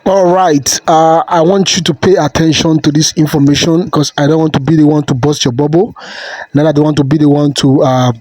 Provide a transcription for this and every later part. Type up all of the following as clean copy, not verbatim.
All right. I want you to pay attention to this information because I don't want to be the one to bust your bubble. Neither do I want to be the one to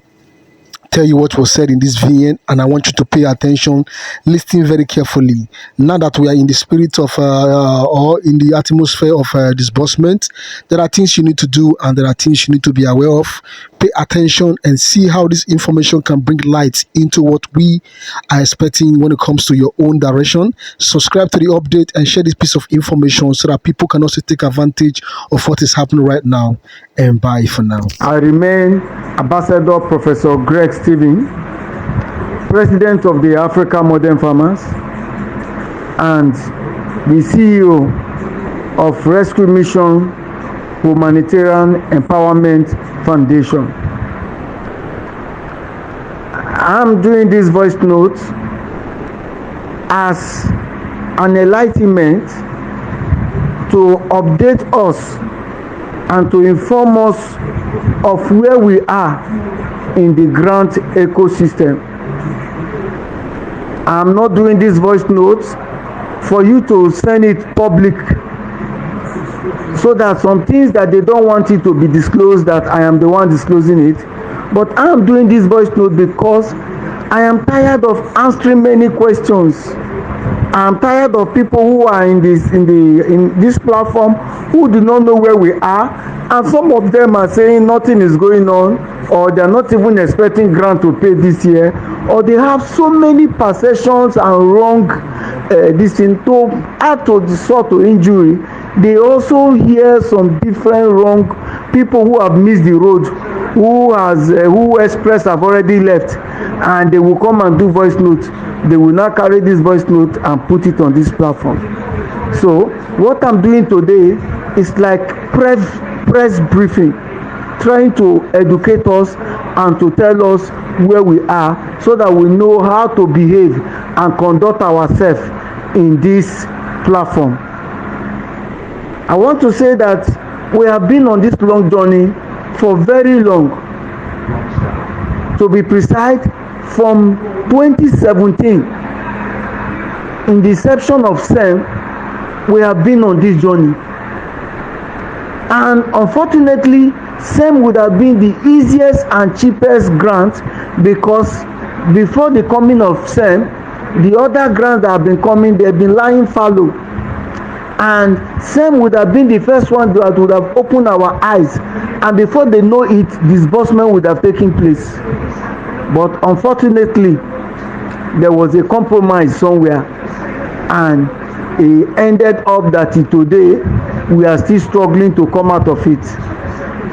tell you what was said in this VN, and I want you to pay attention, listen very carefully. Now that we are in the spirit of or in the atmosphere of disbursement, there are things you need to do and there are things you need to be aware of. Pay attention and see how this information can bring light into what we are expecting when it comes to your own direction. Subscribe to the update and share this piece of information so that people can also take advantage of what is happening right now. And bye for now. I remain Ambassador Professor Greg Stephen, President of the Africa Modern Farmers and the CEO of Rescue Mission Humanitarian Empowerment Foundation. I'm doing this voice note as an enlightenment to update us and to inform us of where we are in the grant ecosystem. I'm not doing this voice notes for you to send it public so that some things that they don't want it to be disclosed, that I am the one disclosing it. But I'm doing this voice note because I am tired of answering many questions. I'm tired of people who are in this platform who do not know where we are, and some of them are saying nothing is going on, or they are not even expecting grant to pay this year, or they have so many perceptions and wrong this thing to add to the sort of injury. They also hear some different wrong people who have missed the road, who express have already left, and they will come and do voice notes. They will now carry this voice note and put it on this platform. So what I'm doing today is like press briefing, trying to educate us and to tell us where we are so that we know how to behave and conduct ourselves in this platform. I want to say that we have been on this long journey for very long. To be precise, from 2017, in the inception of SEM, we have been on this journey. And unfortunately, SEM would have been the easiest and cheapest grant because before the coming of SEM, the other grants that have been coming, they have been lying fallow. And SEM would have been the first one that would have opened our eyes, and before they know it, disbursement would have taken place. But unfortunately, there was a compromise somewhere, and it ended up that today we are still struggling to come out of it.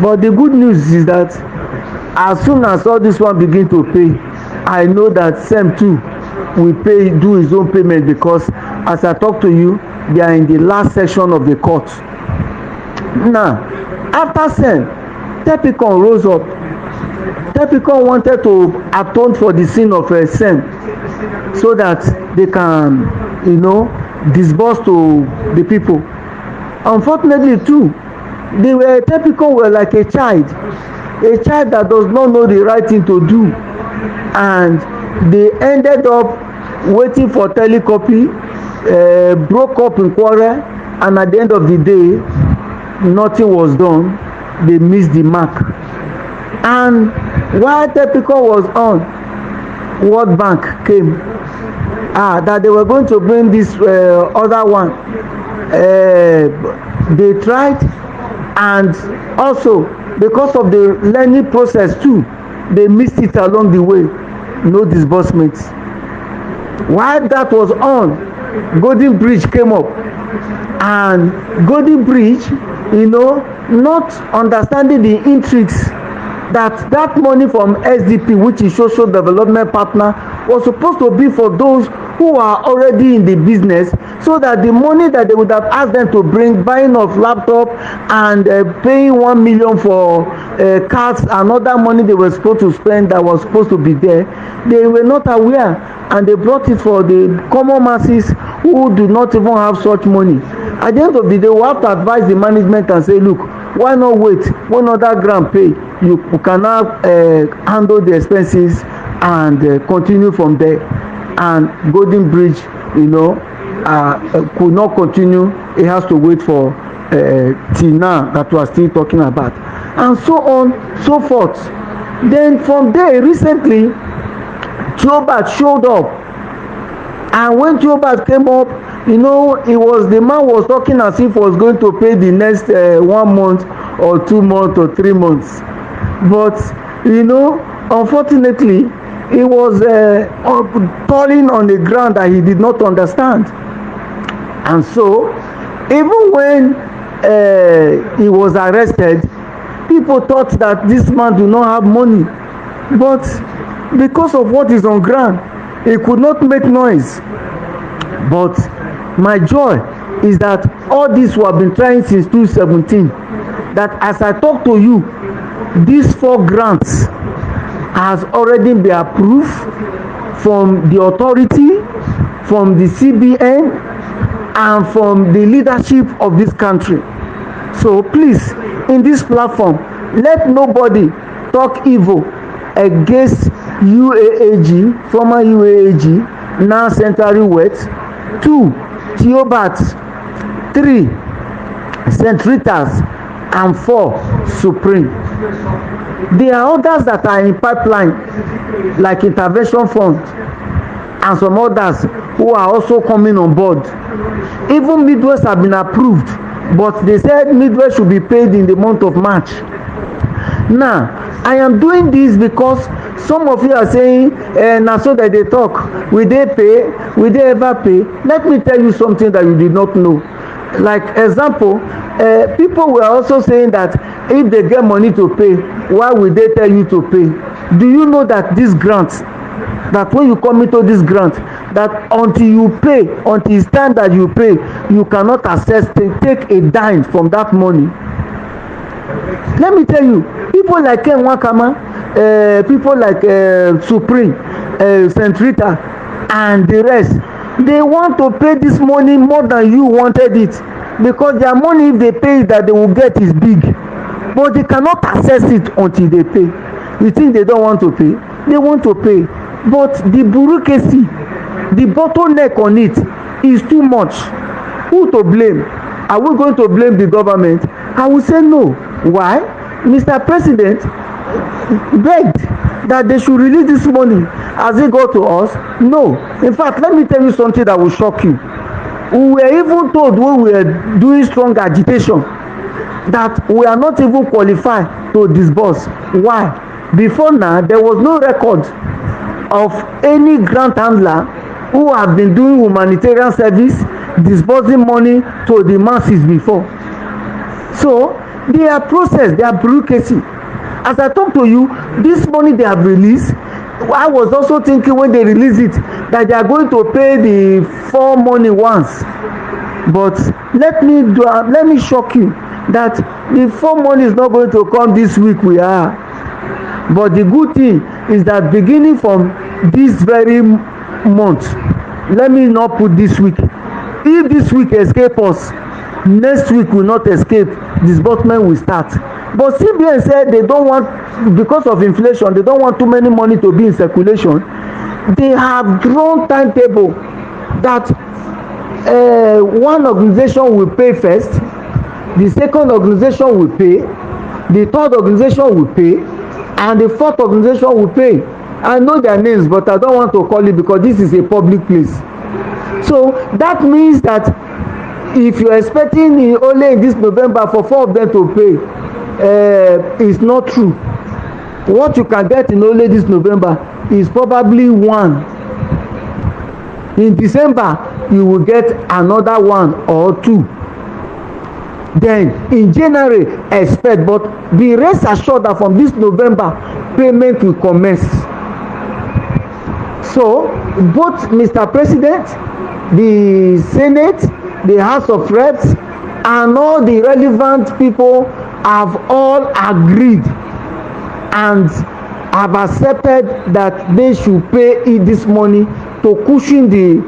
But the good news is that as soon as all this one begin to pay, I know that SEM too will do his own payment, because as I talk to you, they are in the last section of the court. Now, after SEM, Tepicon rose up. Tepicon wanted to atone for the sin of SEM so that they can, disburse to the people. Unfortunately too, Tepicon were like a child that does not know the right thing to do, and they ended up waiting for telecopy, broke up in quarrel, and at the end of the day, nothing was done. They missed the mark. And while Tepicon was on, World Bank came, that they were going to bring this other one. They tried, and also because of the learning process too, they missed it along the way. No disbursements. While that was on, Golden Bridge came up, and Golden Bridge, not understanding the intrigues that money from SDP, which is Social Development Partner, was supposed to be for those who are already in the business, so that the money that they would have asked them to bring, buying of laptop and paying 1 million for cards and other money they were supposed to spend that was supposed to be there, they were not aware, and they brought it for the common masses who do not even have such money. At the end of the day, we have to advise the management and say, look, why not wait when other grant pay? You cannot handle the expenses and continue from there. And Golden Bridge, could not continue. He has to wait for till now that we are still talking about, and so on, so forth. Then from there, recently, Theobarth showed up, and when Theobarth came up, the man was talking as if he was going to pay the next 1 month or 2 months or 3 months, but unfortunately, he was falling on the ground that he did not understand. And so, even when he was arrested, people thought that this man do not have money, but because of what is on ground, he could not make noise. But my joy is that all this we have been trying since 2017, that as I talk to you, these 4 grants has already been approved from the authority, from the CBN, and from the leadership of this country. So please, in this platform, let nobody talk evil against UAAG, former UAAG, now Central West, 2, Theobarth, 3, St. Rita's, and 4, Supreme. There are others that are in pipeline, like Intervention Fund, and some others who are also coming on board. Even midways have been approved, but they said midway should be paid in the month of March. Now, I am doing this because some of you are saying, na so that they talk, will they pay, will they ever pay? Let me tell you something that you did not know. Like example, people were also saying that if they get money to pay, why will they tell you to pay? Do you know that this grant, that when you come into this grant, that until you pay, until it's time that you pay, you cannot access, take a dime from that money? Let me tell you, people like Ken Wakama, people like Supreme, St. Rita, and the rest, they want to pay this money more than you wanted it, because their money, if they pay, that they will get is big, but they cannot access it until they pay. You think they don't want to pay? They want to pay, but the bureaucracy, the bottleneck on it is too much. Who to blame? Are we going to blame the government? I will say no. Why? Mr. President begged that they should release this money as it go to us. No. In fact, let me tell you something that will shock you. We were even told when we were doing strong agitation that we are not even qualified to disburse. Why? Before now, there was no record of any grant handler who have been doing humanitarian service, disbursing money to the masses before. So, their process, their bureaucracy. As I talk to you, this money they have released, I was also thinking when they release it that they are going to pay the 4 money once. But let me shock you that the 4 money is not going to come this week. We are. But the good thing is that beginning from this very month, let me not put this week. If this week escape us, next week will not escape. Disbursement will start. But CBN said they don't want, because of inflation, they don't want too many money to be in circulation. They have drawn timetable that one organization will pay first, the second organization will pay, the third organization will pay, and the fourth organization will pay. I know their names, but I don't want to call it because this is a public place. So that means that if you're expecting only in this November for 4 of them to pay, it's not true. What you can get in only this November is probably 1. In December, you will get another 1 or 2. Then in January, expect, but be rest assured that from this November, payment will commence. So both Mr. President, the Senate, the House of Reps, and all the relevant people have all agreed and have accepted that they should pay this money to cushion the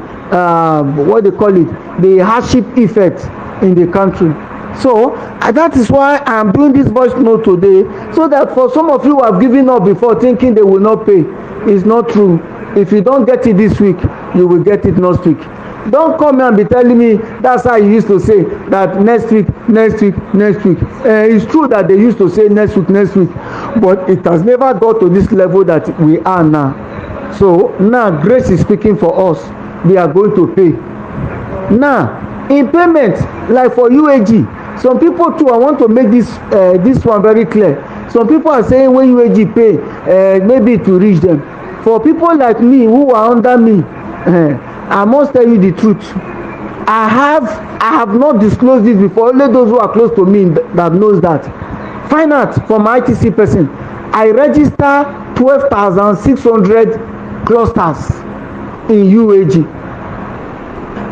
what they call it, the hardship effect in the country. So that is why I am doing this voice note today, so that for some of you who have given up before thinking they will not pay, it's not true. If you don't get it this week, you will get it next week. Don't come here and be telling me that's how you used to say that next week. It's true that they used to say next week, but it has never got to this level that we are now. So now grace is speaking for us. We are going to pay. Now, in payment, like for UAG, some people too, I want to make this one very clear. Some people are saying when UAG pay, maybe to reach them. For people like me who are under me, I must tell you the truth. I have not disclosed this before. Only those who are close to me that knows that. Find out from my ITC person. I register 12,600 clusters in UAG.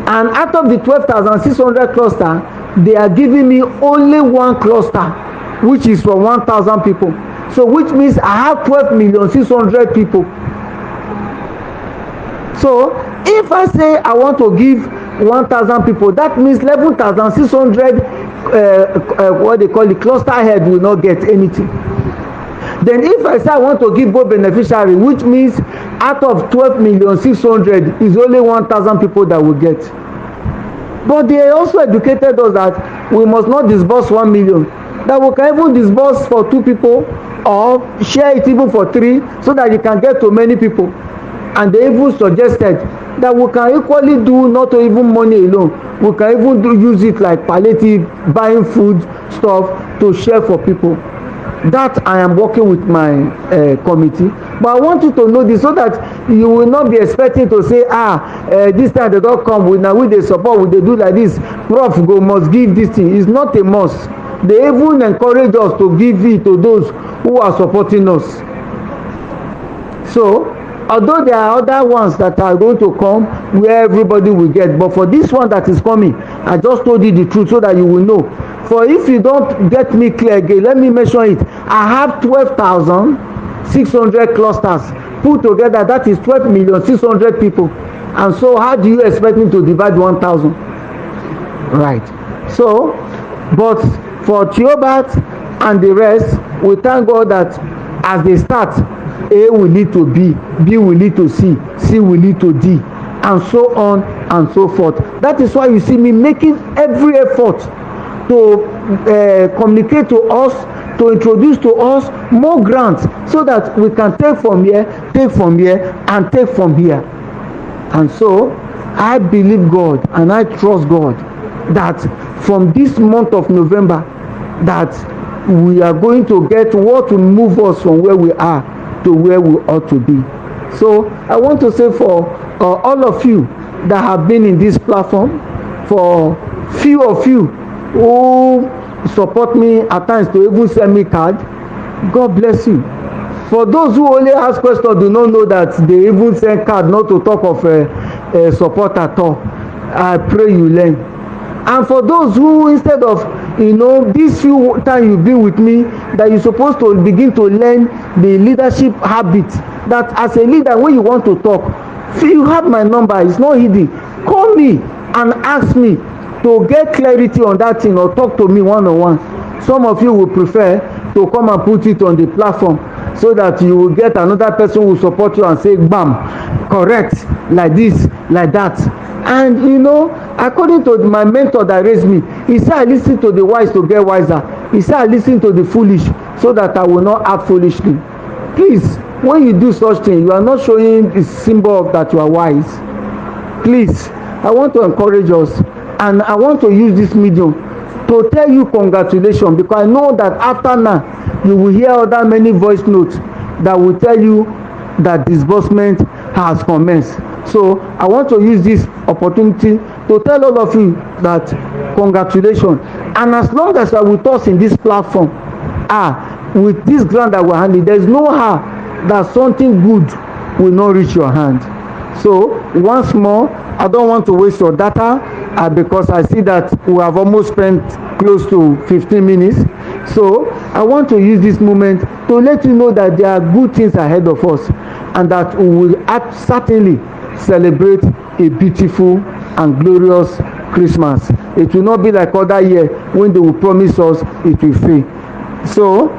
And out of the 12,600 cluster, they are giving me only one cluster, which is for 1,000 people. So which means I have 12,600,000 people. So if I say I want to give 1,000 people, that means 11,600 what they call the cluster head will not get anything. Then if I say I want to give both beneficiary, which means out of 12,600,000 is only 1,000 people that will get. But they also educated us that we must not disburse 1 million, that we can even disburse for 2 people or share it even for 3 so that you can get to many people. And they even suggested that we can equally do not even money alone, we can even use it like palliative, buying food stuff to share for people. That I am working with my committee, but I want you to know this so that you will not be expecting to say this time they don't come with now, we they support, we they do like this, prof go must give this thing. It's not a must. They even encourage us to give it to those who are supporting us. So although there are other ones that are going to come where everybody will get, but for this one that is coming, I just told you the truth so that you will know. For if you don't get me clear again, let me mention it. I have 12,600 clusters put together. That is 12,600,000 people. And so how do you expect me to divide 1,000? Right. So, but for Theobarth and the rest, we thank God that as they start, A will lead to B, B will lead to C, C will lead to D, and so on and so forth. That is why you see me making every effort to communicate to us, to introduce to us more grants so that we can take from here, and take from here. And so I believe God and I trust God that from this month of November that we are going to get what will move us from where we are to where we ought to be. So I want to say for all of you that have been in this platform, for few of you who support me at times to even send me card, God bless you. For those who only ask questions, do not know that they even send card, not to talk of support at all. I pray you learn. And for those who, instead of this few time you've been with me, that you're supposed to begin to learn the leadership habit, that as a leader, when you want to talk, you have my number, it's not hidden, call me and ask me to get clarity on that thing, or talk to me one-on-one. Some of you will prefer to come and put it on the platform so that you will get another person who will support you and say bam, correct, like this, like that. And according to my mentor that raised me, he said I listen to the wise to get wiser. He said I listen to the foolish so that I will not act foolishly. Please, when you do such thing, you are not showing the symbol of that you are wise. Please, I want to encourage us, and I want to use this medium to tell you congratulations, because I know that after now you will hear other many voice notes that will tell you that disbursement has commenced. So I want to use this opportunity to tell all of you that congratulations. And as long as you are with us in this platform, with this grant that we're handling, there is no how that something good will not reach your hand. So once more, I don't want to waste your data because I see that we have almost spent close to 15 minutes. So I want to use this moment to let you know that there are good things ahead of us, and that we will certainly celebrate a beautiful and glorious Christmas. It will not be like other year when they will promise us it will fail. So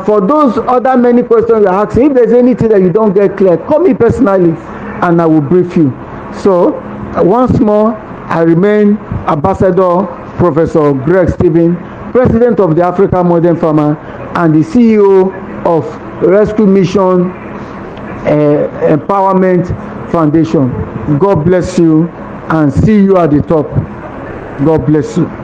for those other many questions you're asking, if there's anything that you don't get clear, call me personally and I will brief you. So Once more, I remain Ambassador Professor Greg Stephen, President of the African Modern Farmer and the CEO of Rescue Mission Empowerment Foundation. God bless you and see you at the top. God bless you.